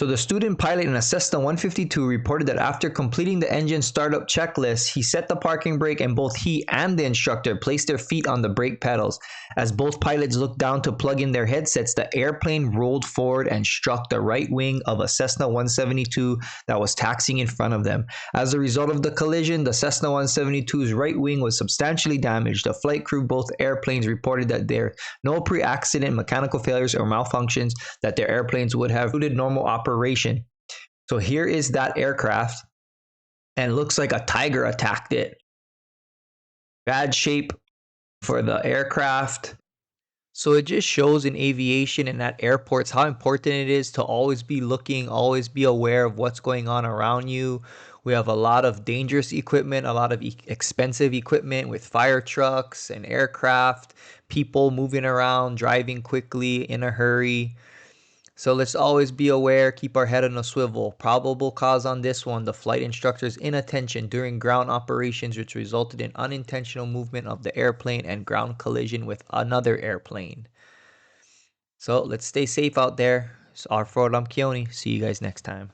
So the student pilot in a Cessna 152 reported that after completing the engine startup checklist, he set the parking brake and both he and the instructor placed their feet on the brake pedals. As both pilots looked down to plug in their headsets, the airplane rolled forward and struck the right wing of a Cessna 172 that was taxiing in front of them. As a result of the collision, the Cessna 172's right wing was substantially damaged. The flight crew of both airplanes reported that there were no pre-accident mechanical failures or malfunctions that their airplanes would have included normal operation. So here is that aircraft, and it looks like a tiger attacked it. Bad shape for the aircraft. So it just shows in aviation and at airports how important it is to always be looking, always be aware of what's going on around you. We have a lot of dangerous equipment, a lot of expensive equipment with fire trucks and aircraft, people moving around, driving quickly in a hurry. So let's always be aware, keep our head on a swivel. Probable cause on this one, the flight instructor's inattention during ground operations, which resulted in unintentional movement of the airplane and ground collision with another airplane. So let's stay safe out there. It's R4, I'm Keone. See you guys next time.